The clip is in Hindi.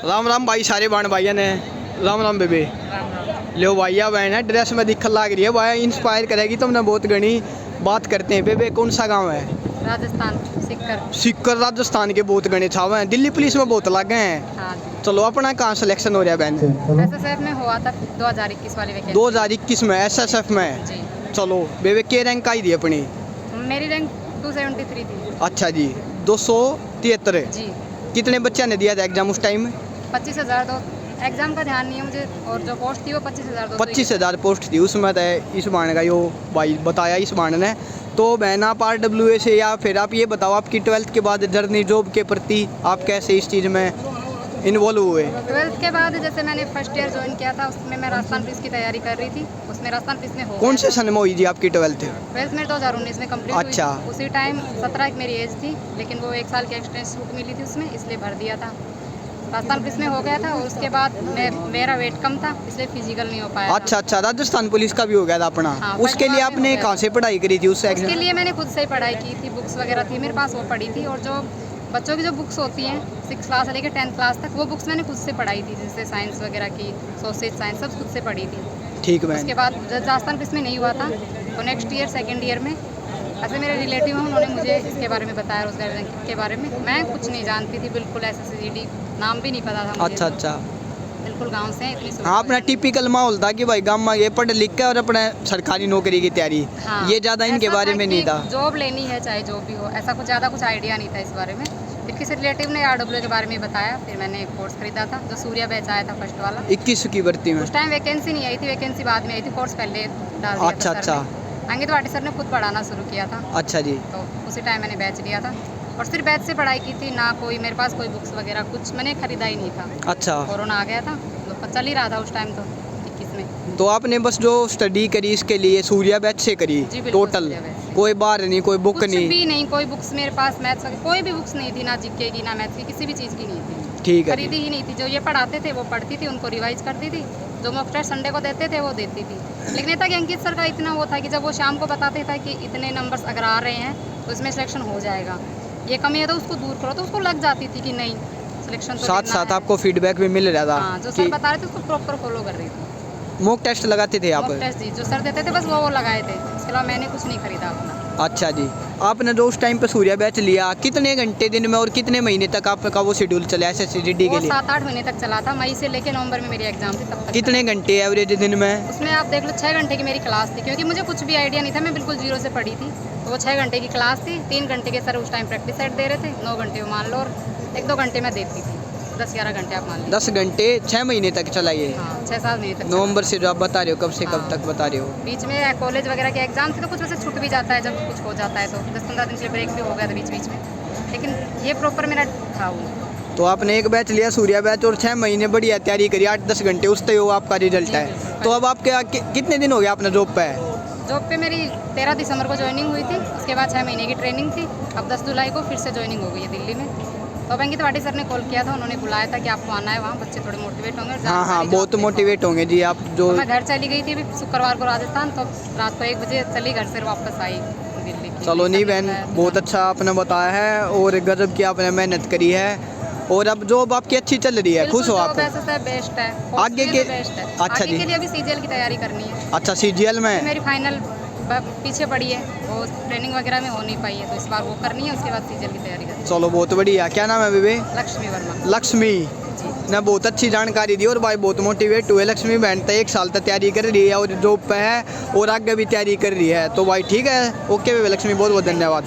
राम राम भाई सारे बाण भाइया ने। राम राम बेबे। लो भैया बहन है ड्रेस में दिखने लग रही है भाई, इंस्पायर करेगी तुमने बहुत गणी। बात करते हैं बेबे, कौन सा गांव है? राजस्थान सीकर। सीकर राजस्थान के बहुत गणे छावे हैं, दिल्ली पुलिस में बहुत लगे हैं। हाँ। चलो अपना कहाँ सिलेक्शन हो रहा है बहन? एसएसएफ में हुआ था 2021 वाली वैकेंसी। 2021 में एसएसएफ में? जी। चलो बेबे के रैंक आई थी अपनी? मेरी रैंक 273 थी। अच्छा जी, 273 जी। कितने बच्चा ने दिया था एग्जाम उस टाइम? 25,000। तो एग्जाम का ध्यान नहीं है मुझे, और जो पोस्ट थी वो 25,000। 25,000 पोस्ट थी उसमें। तो इस बाण का यो भाई बताया इस बाण ने। तो बहन आप RWA से, या फिर आप ये बताओ आपकी 12th के बाद जर्नी जॉब के प्रति आप कैसे इस चीज़ में इन्वॉल्व हुए? 12th के बाद जैसे मैंने फर्स्ट ईयर ज्वाइन किया था, उसमें मैं राजस्थान पुलिस की तैयारी कर रही थी। उसमें राजस्थान पुलिस में हो कौन से सन में हुई जी आपकी 12th? 12th में 2019 में कंप्लीट अच्छा। हुई। उसी टाइम 17 की मेरी एज थी, लेकिन वो 1 साल की एक्सटेंस छूट मिली थी उसमें, इसलिए भर दिया था। राजस्थान पुलिस में हो गया था, और उसके बाद मेरा वेट कम था, इसलिए फिजिकल नहीं हो पाया। अच्छा अच्छा, राजस्थान पुलिस का भी हो गया था अपना। हाँ, उसके लिए आपने कहाँ से पढ़ाई करी थी? उसके लिए मैंने खुद से ही पढ़ाई की थी, बुक्स वगैरह थी मेरे पास, वो पढ़ी थी। और जो बच्चों की जो बुक्स होती हैं 6th क्लास से लेकर 10th क्लास तक, वो बुक्स मैंने खुद से पढ़ाई थी, जैसे साइंस वगैरह की, सोशल साइंस, सब खुद से पढ़ी थी। ठीक है। उसके बाद जब राजस्थान पुलिस में नहीं हुआ था, तो नेक्स्ट ईयर 2nd ईयर में ऐसे मेरे रिलेटिव हैं, उन्होंने मुझे इसके बारे में बताया, रोजगार बैंक के बारे में। मैं कुछ नहीं जानती थी बिल्कुल, SSCGD नाम भी नहीं पता था मुझे। अच्छा अच्छा, बिल्कुल गांव से इतनी। हाँ अपना टिपिकल माहौल था कि भाई गाँव में ये पढ़ लिख के और अपने सरकारी नौकरी की तैयारी। हाँ, ये ज़्यादा इनके बारे में नहीं था। जॉब लेनी है चाहे जो भी हो, ऐसा कुछ ज़्यादा कुछ आइडिया नहीं था इस बारे में। फिर किसी रिलेटिव ने RWA के बारे में बताया, फिर मैंने एक कोर्स खरीदा था जो सूर्या बैच आया था फर्स्ट वाला। 21 की भर्ती में? उस टाइम वैकेंसी नहीं आई थी, वैकेंसी बाद में आई थी, कोर्स पहले डाल दिया अच्छा था अच्छा। अंकित वाटी सर ने खुद पढ़ाना शुरू किया था। अच्छा जी। तो उसी टाइम मैंने बैच लिया था, और सिर्फ बैच से पढ़ाई की थी, ना कोई मेरे पास कोई बुक्स वगैरह कुछ मैंने खरीदा ही नहीं था। अच्छा। कोरोना आ गया था, तो चल ही रहा था उस टाइम तो 21 में। तो आपने बस जो स्टडी करी इसके लिए सूर्या बैच से करी? टोटल कोई बाहर नहीं, कोई बुक कुछ नहीं? भी नहीं, कोई बुक्स मेरे पास मैथ्स की कोई भी बुक्स नहीं थी, ना जीके की ना मैथ्स की, किसी भी चीज़ की नहीं थी। ठीक है। खरीदी ही नहीं थी। जो ये पढ़ाते थे वो पढ़ती थी, उनको रिवाइज करती थी, जो मॉक टेस्ट संडे को देते थे वो देती थी। लेकिन ये था कि अंकित सर का इतना वो था कि जब वो शाम को बताते था कि इतने नंबर्स अगर आ रहे हैं तो इसमें सिलेक्शन हो जाएगा, ये कमी है तो उसको दूर करो, तो उसको लग जाती थी कि नहीं सिलेक्शन तो साथ साथ आपको फीडबैक भी मिल रहा था? हाँ, जो सर बता रहे थे उसको प्रॉपर फॉलो कर रही थी। मॉक टेस्ट लगाते थे आप? मॉक टेस्ट जी, जो सर देते थे बस वो लगाए थे, इसके अलावा मैंने कुछ नहीं खरीदा अपना। अच्छा जी। आपने जो उस टाइम पे सूर्या बैच लिया, कितने घंटे दिन में और कितने महीने तक आपका वो शेड्यूल चला SSCGD के लिए? 7-8 महीने तक चला था, मई से लेकर नवंबर में मेरी एग्जाम थी तब तक। कितने घंटे एवरेज दिन में? उसमें आप देख लो 6 घंटे की मेरी क्लास थी, क्योंकि मुझे कुछ भी आइडिया नहीं था, मैं बिल्कुल जीरो से पढ़ी थी। तो वो 6 घंटे की क्लास थी, 3 घंटे के सर उस टाइम प्रैक्टिस सेट दे रहे थे, 9 घंटे वो मान लो, और 1-2 घंटे मैं देती थी, 10-11 घंटे आप मान लो। 10 घंटे 6 महीने तक चला ये? हाँ, 6-7 महीने तक। नवंबर से जो आप बता रहे हो, कब से कब तक बता रहे हो? बीच में कॉलेज वगैरह के एग्जाम थे तो कुछ वैसे छूट भी जाता है, जब कुछ हो जाता है तो 10-15 दिन के ब्रेक भी हो गया था बीच बीच में, लेकिन ये प्रॉपर मेरा था वो। तो आपने एक बैच लिया सूर्या बैच, और 6 महीने बढ़िया तैयारी करी, 8-10 घंटे उससे वो आपका रिजल्ट है। तो अब आपके कितने दिन हो गया अपना जॉब पे? जॉब पे मेरी 13 दिसंबर को ज्वाइनिंग हुई थी, उसके बाद 6 महीने की ट्रेनिंग थी। अब 10 जुलाई को फिर से ज्वाइनिंग हो गई है दिल्ली में। तो अब अंकित वाटी सर ने कॉल किया था, उन्होंने बुलाया था कि आपको आना है वहाँ, बच्चे थोड़े मोटिवेट होंगे। हाँ हाँ, बहुत मोटिवेट होंगे जी आप जो। मैं घर चली गई थी अभी शुक्रवार को राजस्थान, तो रात को 1 बजे चली घर से वापस आई दिल्ली। चलो नहीं बहन, बहुत अच्छा आपने बताया है, और गजब की आपने मेहनत करी है, और अब जॉब आपकी अच्छी चल रही है, खुश हो आप? बेस्ट है आगे के? बेस्ट है। अच्छा जी। के लिए अभी CGL की तैयारी करनी है। अच्छा, CGL में? मेरी फाइनल पीछे पड़ी है, वो ट्रेनिंग वगैरह में हो नहीं पाई है, तो इस बार वो करनी है, उसके बाद CGL की तैयारी करनी है। चलो बहुत बढ़िया। क्या नाम है बेबे? लक्ष्मी वर्मा। लक्ष्मी ने बहुत अच्छी जानकारी दी, और भाई बहुत मोटिवेट हुए। लक्ष्मी बहन तो 1 साल तक तैयारी कर रही है और जॉब पे है, और आगे भी तैयारी कर रही है। तो भाई ठीक है, ओके बेबे लक्ष्मी, बहुत बहुत धन्यवाद।